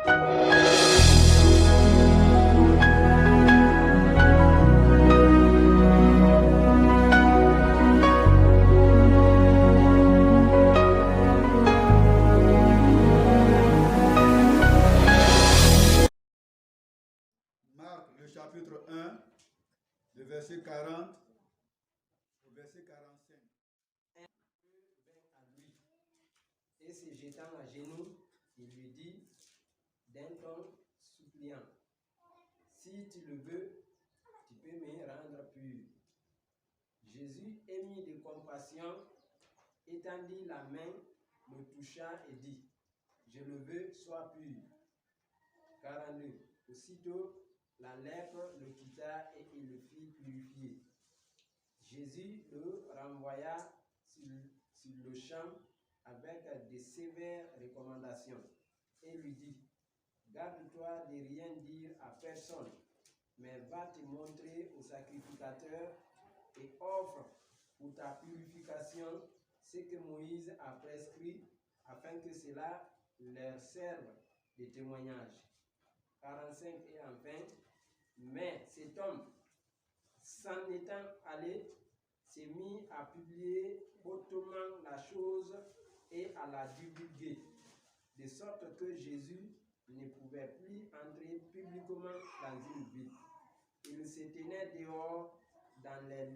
Marc, le chapitre 1, le verset 40 au verset 45. Un vint à lui et se jetant à genoux, il lui dit d'un ton suppliant, si tu le veux, tu peux me rendre pur. Jésus, ému de compassion, étendit la main, le toucha et dit, je le veux, sois pur. 42. Aussitôt, la lèpre le quitta et il le fit purifier. Jésus le renvoya sur le champ avec des sévères recommandations et lui dit, garde-toi de rien dire à personne, mais va te montrer au sacrificateur et offre pour ta purification ce que Moïse a prescrit afin que cela leur serve de témoignage. 45 et enfin, mais cet homme, s'en étant allé, s'est mis à publier hautement la chose et à la divulguer, de sorte que Jésus ne pouvait plus entrer publiquement dans une ville. Il se tenait dehors dans les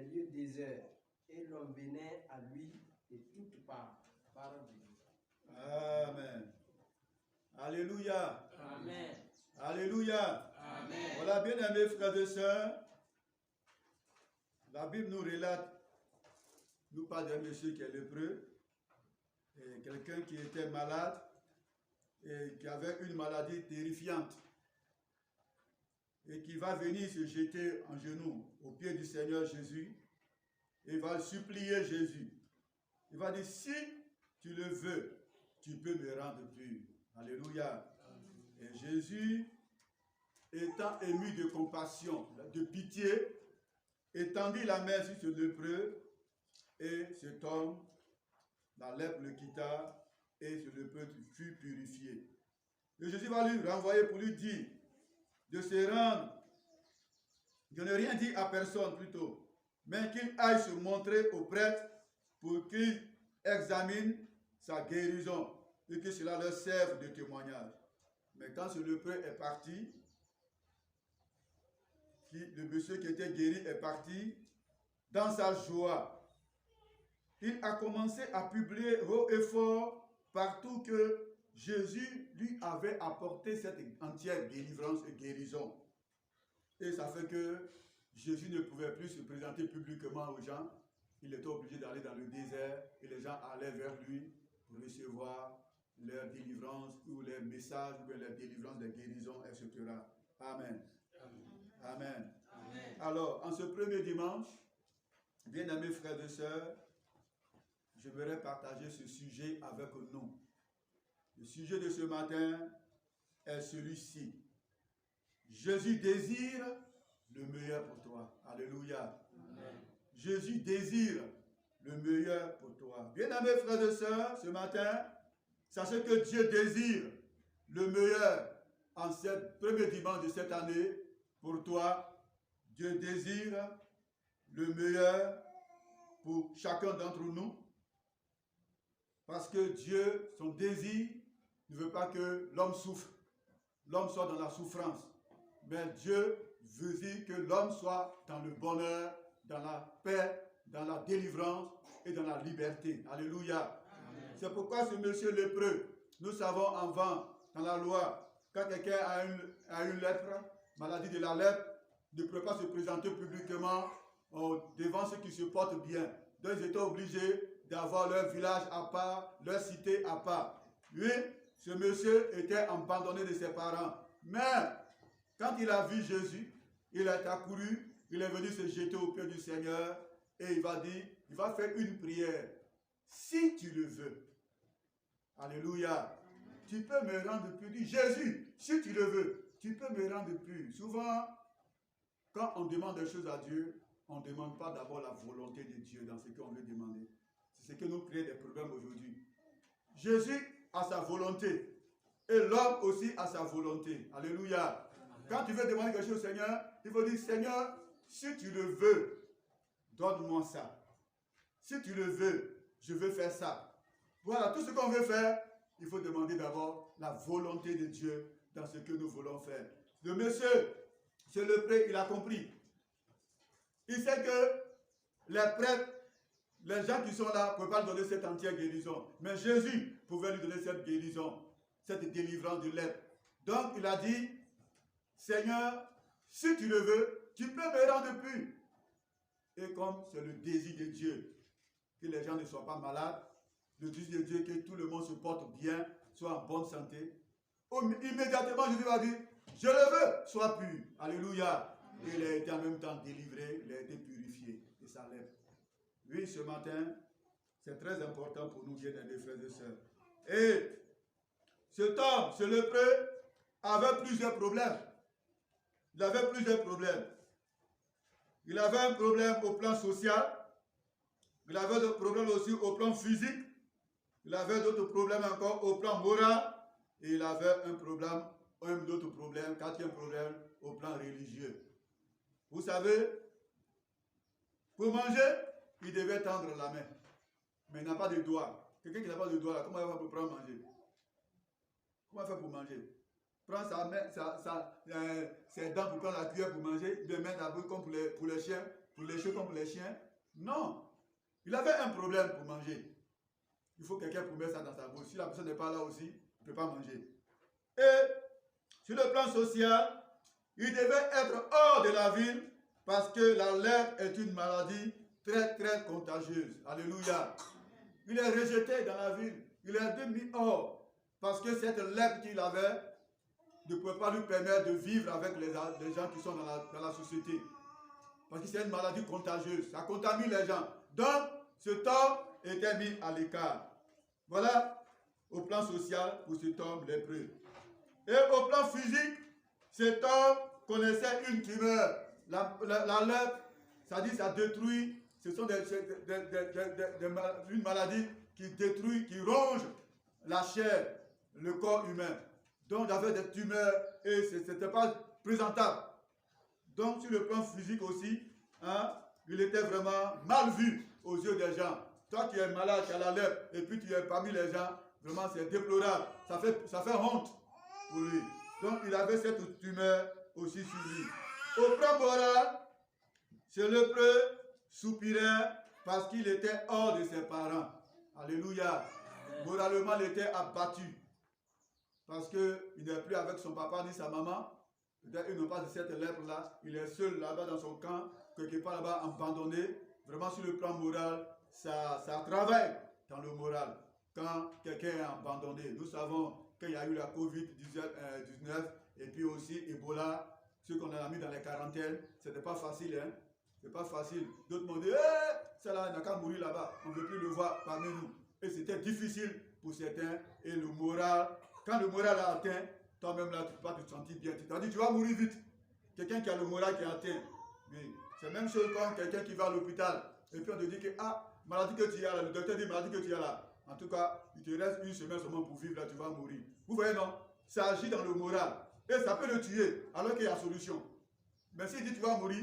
lieux déserts, et l'on venait à lui de toutes parts. Parole de Dieu. Amen. Alléluia. Amen. Alléluia. Amen. Voilà, bien aimés frères et sœurs, la Bible nous relate, nous parle d'un monsieur qui est lépreux, et quelqu'un qui était malade et qui avait une maladie terrifiante et qui va venir se jeter en genoux aux pieds du Seigneur Jésus et va supplier Jésus. Il va dire, si tu le veux, tu peux me rendre pur. Alléluia. Et Jésus, étant ému de compassion, de pitié, étendit la main sur ce lépreux et cet homme, la lèpre le quitta et ce lépreux fut purifié. Et Jésus va lui renvoyer pour lui dire de se rendre, de ne rien dire à personne plutôt, mais qu'il aille se montrer au prêtre pour qu'il examine sa guérison et que cela leur serve de témoignage. Mais quand ce lépreux est parti, le monsieur qui était guéri est parti, dans sa joie, il a commencé à publier haut et fort partout que Jésus lui avait apporté cette entière délivrance et guérison. Et ça fait que Jésus ne pouvait plus se présenter publiquement aux gens. Il était obligé d'aller dans le désert et les gens allaient vers lui pour recevoir leur délivrance ou leur message ou leur délivrance, des guérisons, etc. Amen. Amen. Amen. Alors, en ce premier dimanche, bien-aimés frères et sœurs, j'aimerais partager ce sujet avec nous. Le sujet de ce matin est celui-ci. Jésus désire le meilleur pour toi. Alléluia. Amen. Jésus désire le meilleur pour toi. Bien-aimés frères et sœurs, ce matin, sachez que Dieu désire le meilleur en ce premier dimanche de cette année pour toi. Dieu désire le meilleur pour chacun d'entre nous. Parce que Dieu, son désir, ne veut pas que l'homme souffre, l'homme soit dans la souffrance. Mais Dieu veut dire que l'homme soit dans le bonheur, dans la paix, dans la délivrance et dans la liberté. Alléluia. C'est pourquoi ce monsieur lépreux, nous savons avant, dans la loi, quand quelqu'un a une lèpre, maladie de la lèpre, ne peut pas se présenter publiquement devant ceux qui se portent bien. Donc ils étaient obligés d'avoir leur village à part, leur cité à part. Lui, ce monsieur était abandonné de ses parents. Mais quand il a vu Jésus, il est accouru, il est venu se jeter aux pieds du Seigneur et il va dire, il va faire une prière. Si tu le veux. Alléluia. Tu peux me rendre pur. Dis Jésus, si tu le veux, tu peux me rendre pur. Souvent, quand on demande des choses à Dieu, on ne demande pas d'abord la volonté de Dieu dans ce qu'on veut demander. C'est ce qui nous crée des problèmes aujourd'hui. Jésus a sa volonté Et l'homme aussi a sa volonté. Alléluia. Quand tu veux demander quelque chose au Seigneur, il faut dire, Seigneur, si tu le veux, donne-moi ça. Si tu le veux, je veux faire ça. Voilà, tout ce qu'on veut faire, il faut demander d'abord la volonté de Dieu dans ce que nous voulons faire. Le monsieur, c'est le prêtre, il a compris. Il sait que les prêtres, les gens qui sont là ne peuvent pas lui donner cette entière guérison. Mais Jésus pouvait lui donner cette guérison, cette délivrance de lèpre. Donc il a dit, Seigneur, si tu le veux, tu peux me rendre pur. Et comme c'est le désir de Dieu, que les gens ne soient pas malades, le désir de Dieu que tout le monde se porte bien, soit en bonne santé, immédiatement Jésus va dire, je le veux, sois pur. Alléluia. Et il a été en même temps délivré, il a été purifié de sa lèpre. Oui, ce matin, c'est très important pour nous, bien-aimés frères et sœurs. Et cet homme, ce lépreux, avait plusieurs problèmes. Il avait plusieurs problèmes. Il avait un problème au plan social. Il avait d'autres problèmes aussi au plan physique. Il avait d'autres problèmes encore au plan moral. Et il avait un problème, quatrième problème, au plan religieux. Vous savez, pour manger, il devait tendre la main. Mais il n'a pas de doigts. Quelqu'un qui n'a pas de doigts, comment il va pour prendre manger? Comment il fait pour manger? Prendre sa main, ses dents pour prendre la cuillère pour manger, de mettre la bouche comme pour les chiens, pour les cheveux comme pour les chiens. Non. Il avait un problème pour manger. Il faut quelqu'un pour mettre ça dans sa bouche. Si la personne n'est pas là aussi, il ne peut pas manger. Et sur le plan social, il devait être hors de la ville parce que la lèpre est une maladie très très contagieuse. Alléluia. Il est rejeté dans la ville. Il est mis hors parce que cette lèpre qu'il avait ne pouvait pas lui permettre de vivre avec les gens qui sont dans la société. Parce que c'est une maladie contagieuse. Ça contamine les gens. Donc, cet homme était mis à l'écart. Voilà au plan social pour cet homme lépreux. Et au plan physique, cet homme connaissait une tumeur. La lèpre, ça dit ça détruit. Ce sont une maladie qui détruit, qui ronge la chair, le corps humain. Donc il avait des tumeurs et ce n'était pas présentable. Donc sur le plan physique aussi, hein, il était vraiment mal vu aux yeux des gens. Toi qui es malade, tu as la lèpre, et puis tu es parmi les gens, vraiment c'est déplorable. Ça fait honte pour lui. Donc il avait cette tumeur aussi sur lui. Au plan moral, ce lépreux soupirait parce qu'il était hors de ses parents. Alléluia. Moralement, il était abattu. Parce qu'il n'est plus avec son papa ni sa maman. Peut-être qu'ils n'ont pas de cette lèpre-là. Il est seul là-bas dans son camp, quelque part là-bas abandonné. Vraiment sur le plan moral, ça travaille dans le moral. Quand quelqu'un est abandonné, nous savons qu'il y a eu la Covid-19 et puis aussi Ebola, ceux qu'on a mis dans les quarantaines, c'était pas facile, hein. C'est pas facile. D'autres m'ont dit, celle-là, il n'a qu'à mourir là-bas. On ne veut plus le voir parmi nous. Et c'était difficile pour certains. Et le moral, quand le moral a atteint, toi-même là, tu ne peux pas te sentir bien. Tu t'as dit, tu vas mourir vite. Quelqu'un qui a le moral qui est atteint. Oui. C'est la même chose comme quelqu'un qui va à l'hôpital. Et puis on te dit que, maladie que tu as là, le docteur dit maladie que tu as là. En tout cas, il te reste une semaine seulement pour vivre là, tu vas mourir. Vous voyez, non? Ça agit dans le moral. Et ça peut le tuer, alors qu'il y a solution. Mais s'il dit tu vas mourir,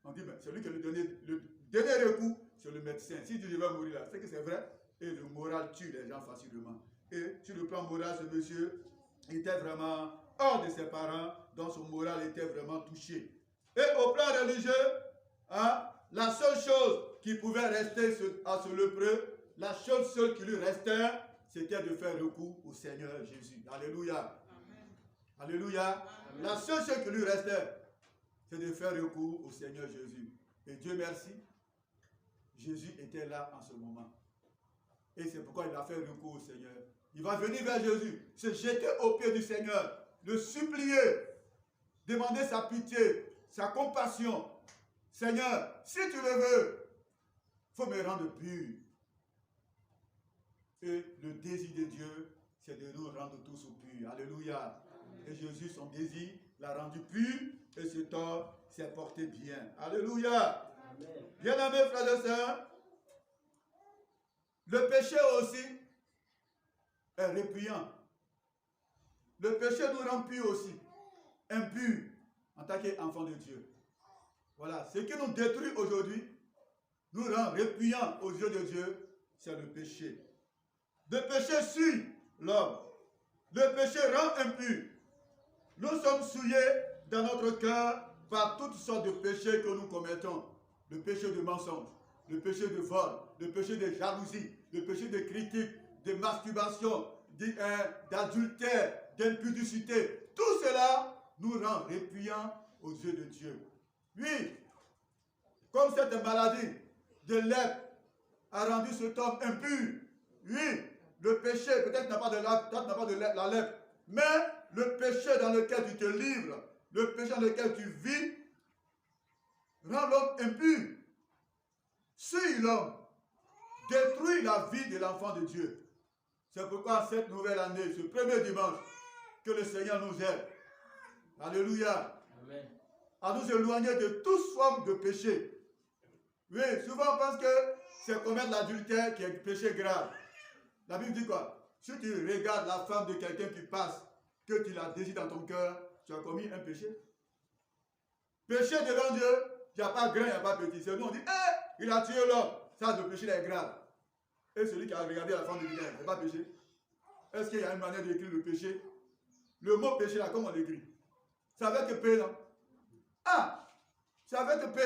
on dit, c'est lui qui a le dernier recours, c'est le médecin. S'il dit je vais mourir là, c'est que c'est vrai. Et le moral tue les gens facilement. Et sur le plan moral, ce monsieur était vraiment hors de ses parents, donc son moral était vraiment touché. Et au plan religieux, hein, la seule chose qui pouvait rester à ce lépreux, la chose seule qui lui restait, c'était de faire recours au Seigneur Jésus. Alléluia. Amen. Alléluia. Amen. La seule chose qui lui restait, c'est de faire recours au Seigneur Jésus. Et Dieu merci, Jésus était là en ce moment. Et c'est pourquoi il a fait recours au Seigneur. Il va venir vers Jésus, se jeter aux pieds du Seigneur, le supplier, demander sa pitié, sa compassion. Seigneur, si tu le veux, il faut me rendre pur. Et le désir de Dieu, c'est de nous rendre tous purs. Alléluia. Et Jésus, son désir, l'a rendu pur et cet homme s'est porté bien. Alléluia. Bien-aimés frères et sœurs, le péché aussi est répugnant. Le péché nous rend purs aussi. Impurs en tant qu'enfants de Dieu. Voilà. Ce qui nous détruit aujourd'hui, nous rend répugnants aux yeux de Dieu, c'est le péché. Le péché suit l'homme. Le péché rend impur. Nous sommes souillés dans notre cœur par toutes sortes de péchés que nous commettons. Le péché de mensonge, le péché de vol, le péché de jalousie, le péché de critique, de masturbation, d'adultère, d'impudicité. Tout cela nous rend répugnants aux yeux de Dieu. Oui, comme cette maladie de lèpre a rendu cet homme impur. Oui, le péché, peut-être n'a pas de la lèpre, mais le péché dans lequel tu te livres, le péché dans lequel tu vis, rend l'homme impur. Suit l'homme, détruit la vie de l'enfant de Dieu. C'est pourquoi cette nouvelle année, ce premier dimanche, que le Seigneur nous aide. Alléluia. Amen. À nous éloigner de toute forme de péché. Oui, souvent on pense que c'est commettre l'adultère qui est un péché grave. La Bible dit quoi? Si tu regardes la femme de quelqu'un qui passe, que tu la désires dans ton cœur, tu as commis un péché. Péché devant Dieu, il n'y a pas grand, il n'y a pas petit. C'est nous, on dit, il a tué l'homme. Ça, le péché est grave. Et celui qui a regardé la femme de quelqu'un, c'est pas péché. Est-ce qu'il y a une manière d'écrire le péché? Le mot péché, là, comment on l'écrit? C'est avec P, non? Ah! C'est avec P.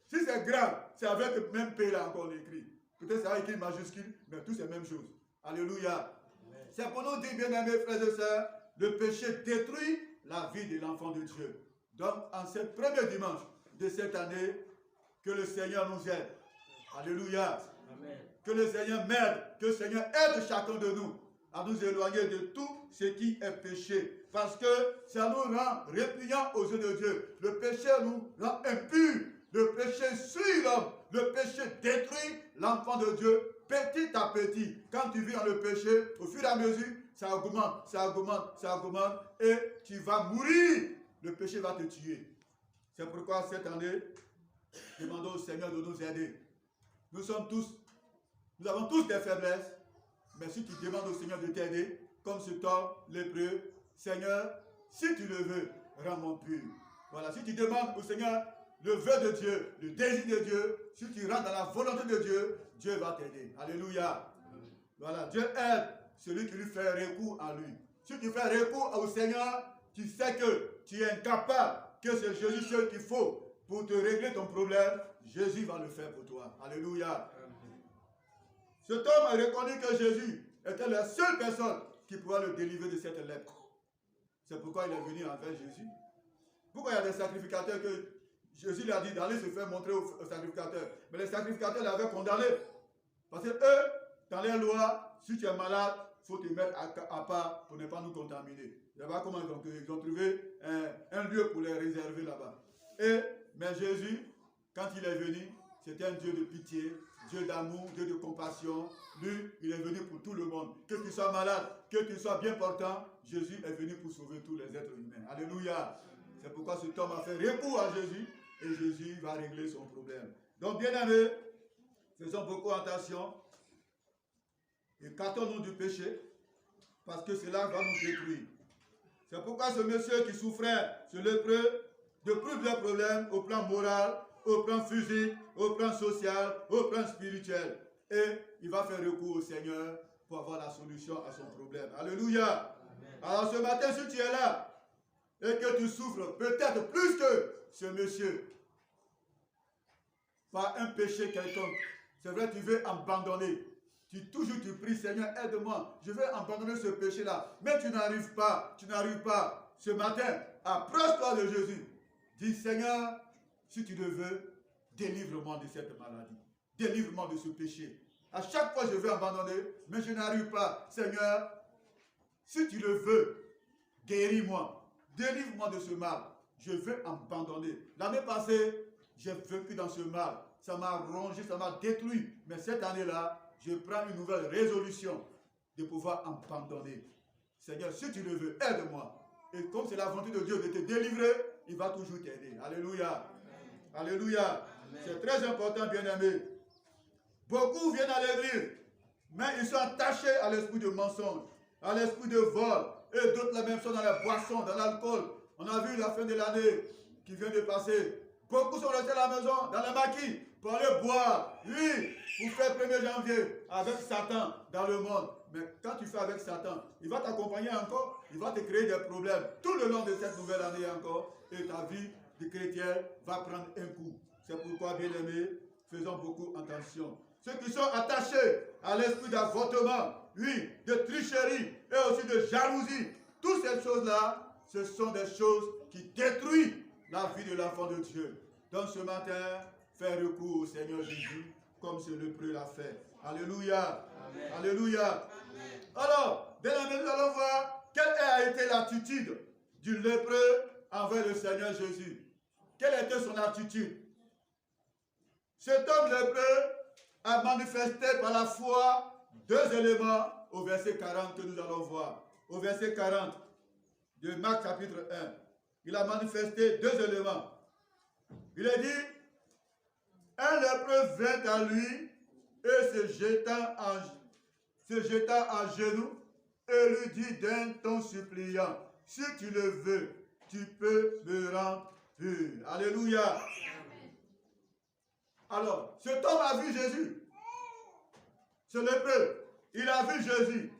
Si c'est grave, c'est avec même P, là, encore on l'écrit. Peut-être c'est écrit majuscule, mais tout c'est la même chose. Alléluia. C'est pour nous dire, bien-aimés frères et sœurs, le péché détruit la vie de l'enfant de Dieu. Donc, en ce premier dimanche de cette année, que le Seigneur nous aide. Alléluia. Amen. Que le Seigneur m'aide, que le Seigneur aide chacun de nous à nous éloigner de tout ce qui est péché. Parce que ça nous rend répugnants aux yeux de Dieu. Le péché nous rend impurs. Le péché suit l'homme. Le péché détruit l'enfant de Dieu petit à petit. Quand tu vis dans le péché, au fur et à mesure, ça augmente, ça augmente, ça augmente. Et tu vas mourir. Le péché va te tuer. C'est pourquoi cette année, demandons au Seigneur de nous aider. Nous avons tous des faiblesses. Mais si tu demandes au Seigneur de t'aider, comme cet homme lépreux, Seigneur, si tu le veux, rends-moi pur. Voilà, si tu demandes au Seigneur le vœu de Dieu, le désir de Dieu, si tu rentres dans la volonté de Dieu, Dieu va t'aider. Alléluia. Voilà, Dieu aide celui qui lui fait recours à lui. Si tu fais recours au Seigneur, tu sais que tu es incapable, que c'est Jésus seul qu'il faut pour te régler ton problème. Jésus va le faire pour toi. Alléluia. Cet homme a reconnu que Jésus était la seule personne qui pouvait le délivrer de cette lèpre. C'est pourquoi il est venu envers Jésus. Pourquoi il y a des sacrificateurs que Jésus lui a dit d'aller se faire montrer aux sacrificateurs. Mais les sacrificateurs l'avaient condamné. Parce que eux, dans les lois, si tu es malade, il faut te mettre à part pour ne pas nous contaminer. Là-bas, comment ils ont trouvé un lieu pour les réserver là-bas. Mais Jésus, quand il est venu, c'était un Dieu de pitié, Dieu d'amour, Dieu de compassion. Lui, il est venu pour tout le monde. Que tu sois malade, que tu sois bien portant, Jésus est venu pour sauver tous les êtres humains. Alléluia. C'est pourquoi cet homme a fait recours à Jésus et Jésus va régler son problème. Donc, bien aimés, faisons beaucoup attention. Écartons-nous du péché parce que cela va nous détruire. C'est pourquoi ce monsieur qui souffrait, ce lépreux, de plusieurs problèmes au plan moral, au plan physique, au plan social, au plan spirituel. Et il va faire recours au Seigneur pour avoir la solution à son problème. Alléluia. Amen. Alors ce matin, si tu es là et que tu souffres peut-être plus que ce monsieur par un péché quelconque, c'est vrai, tu veux abandonner. Toujours tu pries, Seigneur, aide-moi, je vais abandonner ce péché-là. Mais tu n'arrives pas, tu n'arrives pas. Ce matin, approche-toi de Jésus. Dis, Seigneur, si tu le veux, délivre-moi de cette maladie. Délivre-moi de ce péché. À chaque fois, je veux abandonner, mais je n'arrive pas. Seigneur, si tu le veux, guéris-moi. Délivre-moi de ce mal. Je veux abandonner. L'année passée, j'ai vécu dans ce mal. Ça m'a rongé, ça m'a détruit. Mais cette année-là, je prends une nouvelle résolution de pouvoir abandonner. Seigneur, si tu le veux, aide-moi. Et comme c'est la volonté de Dieu de te délivrer, il va toujours t'aider. Alléluia. Amen. Alléluia. C'est très important, bien-aimés. Beaucoup viennent à l'église, mais ils sont attachés à l'esprit de mensonge, à l'esprit de vol, Et d'autres la même chose dans la boisson, dans l'alcool. On a vu la fin de l'année qui vient de passer. Beaucoup sont restés à la maison, dans le maquis, pour aller boire. Oui, pour faire 1er janvier avec Satan dans le monde. Mais quand tu fais avec Satan, il va t'accompagner encore, il va te créer des problèmes tout le long de cette nouvelle année encore. Et ta vie de chrétien va prendre un coup. C'est pourquoi, bien aimés, faisons beaucoup attention. Ceux qui sont attachés à l'esprit d'avortement, oui, de tricherie et aussi de jalousie, toutes ces choses-là, ce sont des choses qui détruisent la vie de l'enfant de Dieu. Donc ce matin, faire recours au Seigneur Jésus, comme ce lépreux l'a fait. Alléluia. Amen. Alléluia. Amen. Alors, dès la minute, nous allons voir quelle a été l'attitude du lépreux envers le Seigneur Jésus. Quelle était son attitude? Cet homme lépreux a manifesté par la foi 2 éléments au verset 40 que nous allons voir. Au verset 40 de Marc chapitre 1. Il a manifesté 2 éléments. Il a dit, un lépreux vint à lui et se jeta en genoux et lui dit d'un ton suppliant, si tu le veux, tu peux me rendre pur. Alléluia. Alors, cet homme a vu Jésus. Ce lépreux, il a vu Jésus.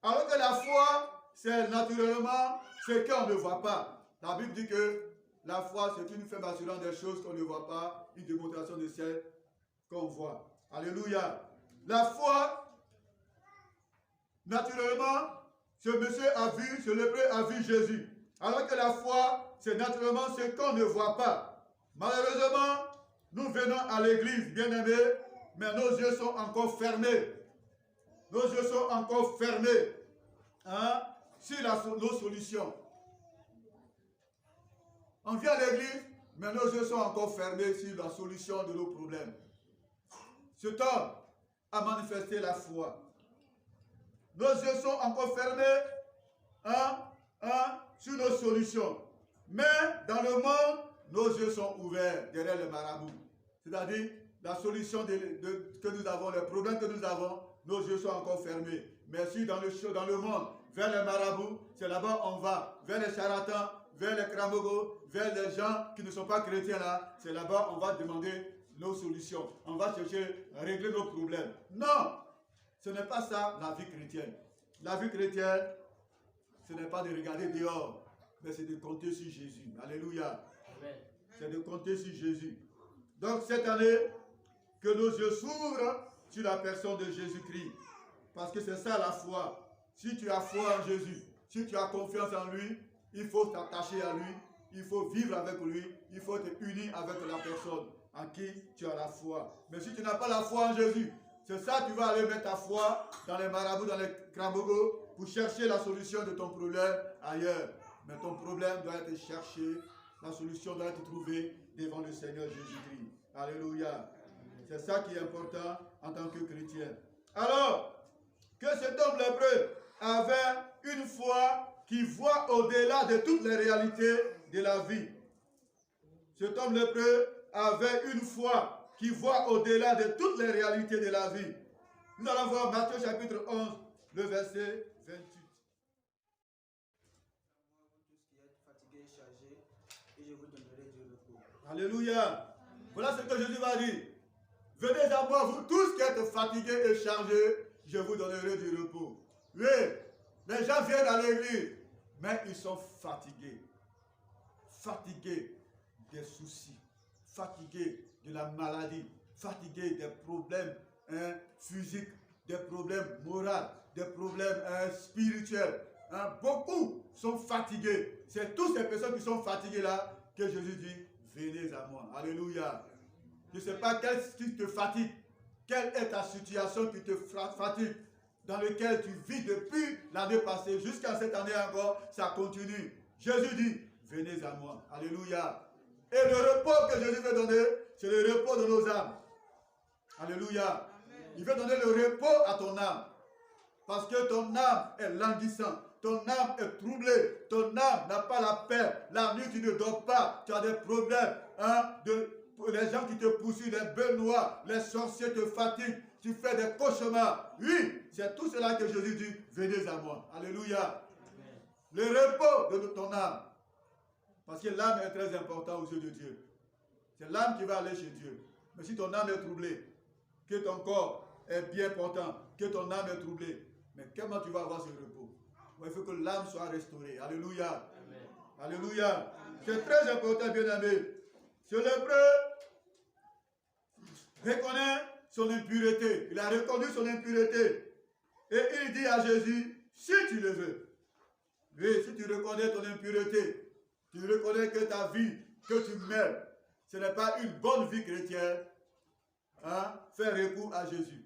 Alors que la foi, c'est naturellement ce qu'on ne voit pas. La Bible dit que la foi, c'est une ferme assurance des choses qu'on ne voit pas, une démonstration de celles qu'on voit. Alléluia. La foi, naturellement, ce monsieur a vu, ce lépreux a vu Jésus. Alors que la foi, c'est naturellement ce qu'on ne voit pas. Malheureusement, nous venons à l'église, bien-aimés, mais nos yeux sont encore fermés. Nos yeux sont encore fermés sur nos solutions. On vient à l'église, mais nos yeux sont encore fermés sur la solution de nos problèmes. Cet homme a manifesté la foi. Nos yeux sont encore fermés sur nos solutions. Mais dans le monde, nos yeux sont ouverts derrière le marabout. C'est-à-dire, la solution que nous avons, les problèmes que nous avons, nos yeux sont encore fermés. Mais si dans le monde, vers les marabouts, c'est là-bas on va, vers les charlatans, vers les cramogos, vers les gens qui ne sont pas chrétiens là, c'est là-bas on va demander nos solutions. On va chercher à régler nos problèmes. Non, ce n'est pas ça la vie chrétienne. La vie chrétienne, ce n'est pas de regarder dehors, mais c'est de compter sur Jésus. Alléluia. C'est de compter sur Jésus. Donc cette année, que nos yeux s'ouvrent sur la personne de Jésus-Christ. Parce que c'est ça la foi. Si tu as foi en Jésus, si tu as confiance en lui, il faut t'attacher à lui, il faut vivre avec lui, il faut te unir avec la personne en qui tu as la foi. Mais si tu n'as pas la foi en Jésus, c'est ça, tu vas aller mettre ta foi dans les marabouts, dans les krabogos, pour chercher la solution de ton problème ailleurs. Mais ton problème doit être cherché, la solution doit être trouvée devant le Seigneur Jésus-Christ. Alléluia. C'est ça qui est important en tant que chrétien. Alors, que cet homme lépreux avait une foi qui voit au-delà de toutes les réalités de la vie. Cet homme lépreux avait une foi qui voit au-delà de toutes les réalités de la vie. Nous allons voir Matthieu chapitre 11, le verset 28. Alléluia. Voilà ce que Jésus va dire. Venez à moi, vous tous qui êtes fatigués et chargés, je vous donnerai du repos. Oui, les gens viennent à l'église, mais ils sont fatigués. Fatigués des soucis, fatigués de la maladie, fatigués des problèmes physiques, des problèmes moraux, des problèmes spirituels. Beaucoup sont fatigués. C'est toutes ces personnes qui sont fatiguées là que Jésus dit, venez à moi. Alléluia. Je ne sais pas qu'est-ce qui te fatigue. Quelle est ta situation qui te fatigue, dans laquelle tu vis depuis l'année passée, jusqu'à cette année encore, ça continue. Jésus dit, venez à moi. Alléluia. Et le repos que Jésus veut donner, c'est le repos de nos âmes. Alléluia. Amen. Il veut donner le repos à ton âme. Parce que ton âme est languissante. Ton âme est troublée. Ton âme n'a pas la paix. La nuit, tu ne dors pas. Tu as des problèmes. Les gens qui te poursuivent, les bœufs noirs, les sorciers te fatiguent. Tu fais des cauchemars. Oui, c'est tout cela que Jésus dit. Venez à moi. Alléluia. Amen. de ton âme. Parce que l'âme est très importante aux yeux de Dieu. C'est l'âme qui va aller chez Dieu. Mais si ton âme est troublée, que ton corps est bien portant, que ton âme est troublée, mais comment tu vas avoir ce repos? Il faut que l'âme soit restaurée. Alléluia. Amen. Alléluia. C'est très important, bien-aimé. Ce lépreux reconnaît son impureté. Il a reconnu son impureté. Et il dit à Jésus, si tu le veux. Oui, si tu reconnais ton impureté, tu reconnais que ta vie, que tu mènes, ce n'est pas une bonne vie chrétienne, hein, fais recours à Jésus.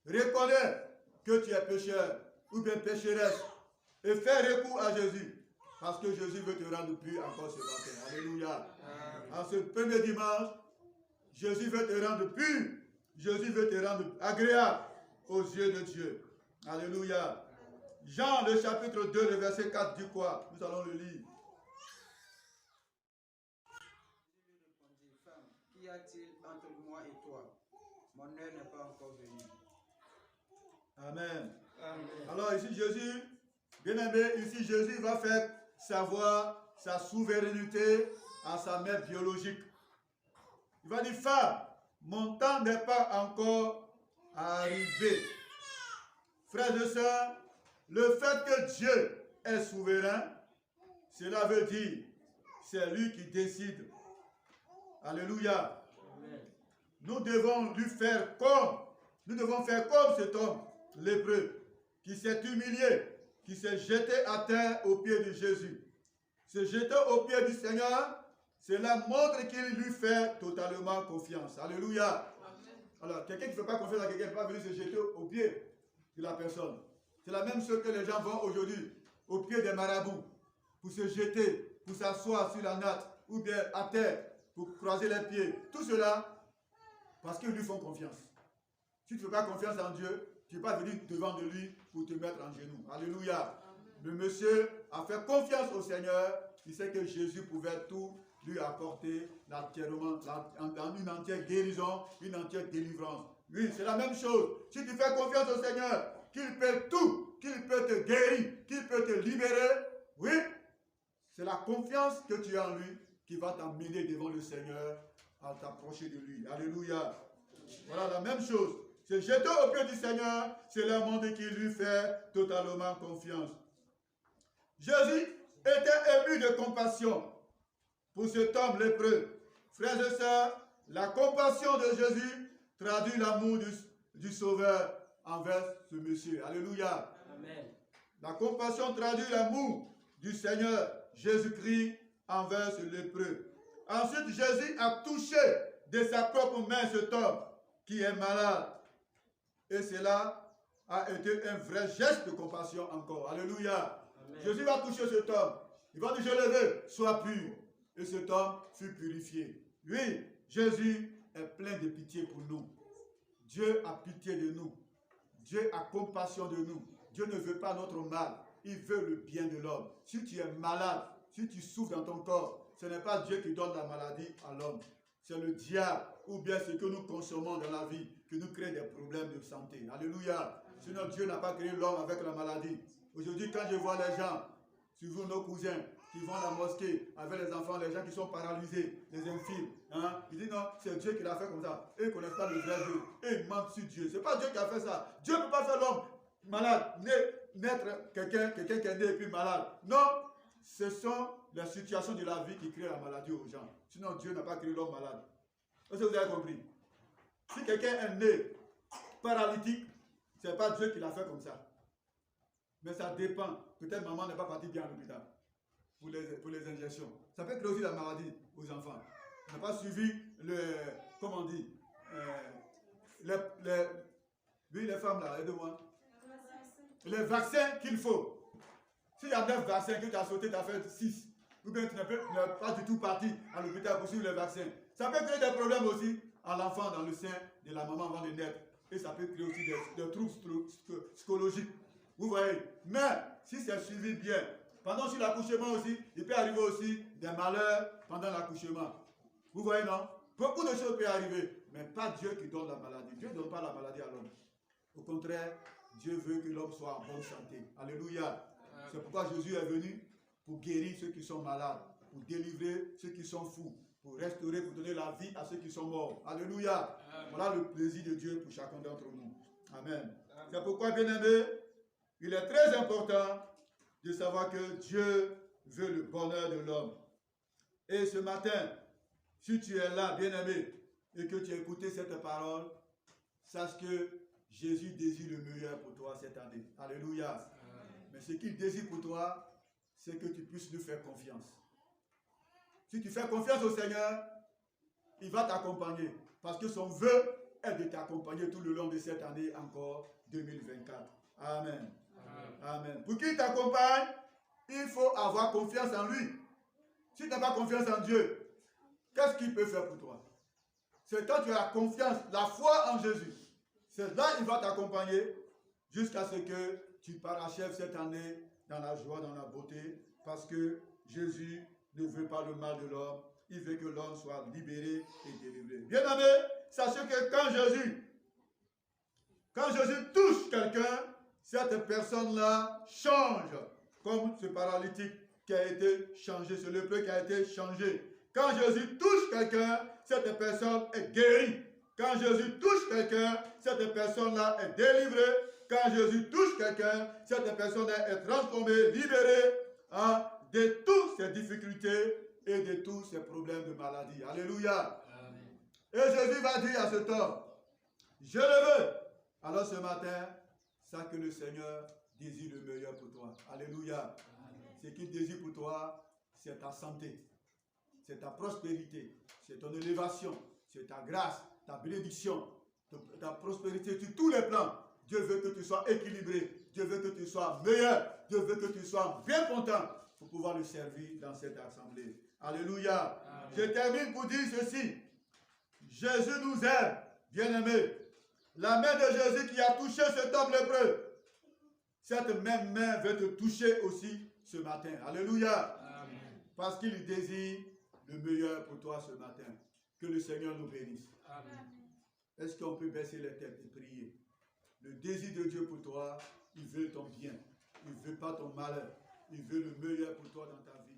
Reconnais que tu es pécheur ou bien pécheresse et fais recours à Jésus parce que Jésus veut te rendre pur encore ce matin. Alléluia. En ce premier dimanche, Jésus veut te rendre pur. Jésus veut te rendre agréable aux yeux de Dieu. Alléluia. Jean, le chapitre 2, le verset 4 dit quoi? Nous allons le lire. Qu'y a-t-il entre moi et toi? Mon heure n'est pas encore venue. Amen. Amen. Alors ici Jésus, bien aimé, ici Jésus va faire savoir sa souveraineté à sa mère biologique. Il va dire, femme, mon temps n'est pas encore arrivé. Frères et sœurs, le fait que Dieu est souverain, cela veut dire, c'est lui qui décide. Alléluia. Amen. Nous devons lui faire comme, nous devons faire comme cet homme lépreux qui s'est humilié, qui s'est jeté à terre aux pieds de Jésus. Se jeter aux pieds du Seigneur, cela montre qu'il lui fait totalement confiance. Alléluia. Amen. Alors, quelqu'un qui ne fait pas confiance à quelqu'un ne peut pas venir se jeter aux pieds de la personne. C'est la même chose que les gens vont aujourd'hui aux pieds des marabouts pour se jeter, pour s'asseoir sur la natte ou bien à terre pour croiser les pieds. Tout cela parce qu'ils lui font confiance. Si tu ne fais pas confiance en Dieu, tu ne peux pas venir devant de lui pour te mettre en genoux. Alléluia. Le monsieur a fait confiance au Seigneur. Il sait que Jésus pouvait tout lui apporter entièrement, une entière guérison, une entière délivrance. Oui, c'est la même chose. Si tu fais confiance au Seigneur, qu'il peut tout, qu'il peut te guérir, qu'il peut te libérer, oui, c'est la confiance que tu as en lui qui va t'amener devant le Seigneur à t'approcher de lui. Alléluia. Voilà la même chose. Se jeter au pied du Seigneur, c'est le monde qui lui fait totalement confiance. Jésus était ému de compassion pour cet homme lépreux. Frères et sœurs, la compassion de Jésus traduit l'amour du Sauveur envers ce monsieur. Alléluia. Amen. La compassion traduit l'amour du Seigneur Jésus-Christ envers ce lépreux. Ensuite, Jésus a touché de sa propre main cet homme qui est malade. Et cela a été un vrai geste de compassion encore. Alléluia. Amen. Jésus va toucher cet homme. Il va dire, je le veux, sois pur. Et cet homme fut purifié. Oui, Jésus est plein de pitié pour nous. Dieu a pitié de nous. Dieu a compassion de nous. Dieu ne veut pas notre mal. Il veut le bien de l'homme. Si tu es malade, si tu souffres dans ton corps, ce n'est pas Dieu qui donne la maladie à l'homme. C'est le diable ou bien ce que nous consommons dans la vie qui nous crée des problèmes de santé. Alléluia. Sinon Dieu n'a pas créé l'homme avec la maladie. Aujourd'hui, quand je vois les gens, suivant nos cousins qui vont à la mosquée avec les enfants, les gens qui sont paralysés, les infirmes, hein, ils disent non, c'est Dieu qui l'a fait comme ça. Et ils ne connaissent pas le vrai Dieu. Et ils mentent sur Dieu. Ce n'est pas Dieu qui a fait ça. Dieu ne peut pas faire l'homme malade, naître quelqu'un qui est né et puis malade. Non, ce sont les situations de la vie qui créent la maladie aux gens. Sinon, Dieu n'a pas créé l'homme malade. Est-ce que vous avez compris? Si quelqu'un est né paralytique, ce n'est pas Dieu qui l'a fait comme ça. Mais ça dépend. Peut-être maman n'est pas partie bien à l'hôpital pour les injections. Ça peut créer aussi la maladie aux enfants. On n'a pas suivi comment on dit, les femmes là, aidez-moi. Les vaccins qu'il faut. S'il y a 9 vaccins que tu as sauté, tu as fait 6. Ou bien tu n'es pas du tout parti à l'hôpital pour suivre les vaccins. Ça peut créer des problèmes aussi à l'enfant dans le sein de la maman avant de naître. Et ça peut créer aussi des troubles psychologiques. Vous voyez. Mais si c'est suivi bien, pendant l'accouchement aussi, il peut arriver aussi des malheurs pendant l'accouchement. Vous voyez, non? Beaucoup de choses peuvent arriver. Mais pas Dieu qui donne la maladie. Dieu ne donne pas la maladie à l'homme. Au contraire, Dieu veut que l'homme soit en bonne santé. Alléluia. C'est pourquoi Jésus est venu pour guérir ceux qui sont malades, pour délivrer ceux qui sont fous, pour restaurer, pour donner la vie à ceux qui sont morts. Alléluia. Voilà le plaisir de Dieu pour chacun d'entre nous. Amen. C'est pourquoi, bien-aimés, il est très important de savoir que Dieu veut le bonheur de l'homme. Et ce matin, si tu es là, bien-aimé, et que tu as écouté cette parole, sache que Jésus désire le meilleur pour toi cette année. Alléluia. Mais ce qu'il désire pour toi, c'est que tu puisses lui faire confiance. Si tu fais confiance au Seigneur, il va t'accompagner. Parce que son vœu est de t'accompagner tout le long de cette année encore 2024. Amen. Amen. Pour qu'il t'accompagne, il faut avoir confiance en lui. Si tu n'as pas confiance en Dieu, qu'est-ce qu'il peut faire pour toi? C'est quand tu as confiance, la foi en Jésus. C'est là qu'il va t'accompagner jusqu'à ce que tu parachèves cette année dans la joie, dans la beauté, parce que Jésus ne veut pas le mal de l'homme. Il veut que l'homme soit libéré et délivré. Bien aimé, sachez que quand Jésus touche quelqu'un, cette personne-là change, comme ce paralytique qui a été changé, ce lépreux qui a été changé. Quand Jésus touche quelqu'un, cette personne est guérie. Quand Jésus touche quelqu'un, cette personne-là est délivrée. Quand Jésus touche quelqu'un, cette personne est transformée, libérée de toutes ses difficultés et de tous ses problèmes de maladie. Alléluia. Amen. Et Jésus va dire à cet homme, je le veux. Alors ce matin, sache que le Seigneur désire le meilleur pour toi. Alléluia. Amen. Ce qu'il désire pour toi, c'est ta santé, c'est ta prospérité, c'est ton élévation, c'est ta grâce, ta bénédiction, ta prospérité sur tous les plans. Dieu veut que tu sois équilibré, Dieu veut que tu sois meilleur, Dieu veut que tu sois bien content pour pouvoir le servir dans cette assemblée. Alléluia. Amen. Je termine pour dire ceci. Jésus nous aime, bien-aimés. La main de Jésus qui a touché cet homme lépreux, cette même main veut te toucher aussi ce matin. Alléluia. Amen. Parce qu'il désire le meilleur pour toi ce matin. Que le Seigneur nous bénisse. Amen. Est-ce qu'on peut baisser les têtes et prier? Le désir de Dieu pour toi, il veut ton bien. Il ne veut pas ton malheur. Il veut le meilleur pour toi dans ta vie.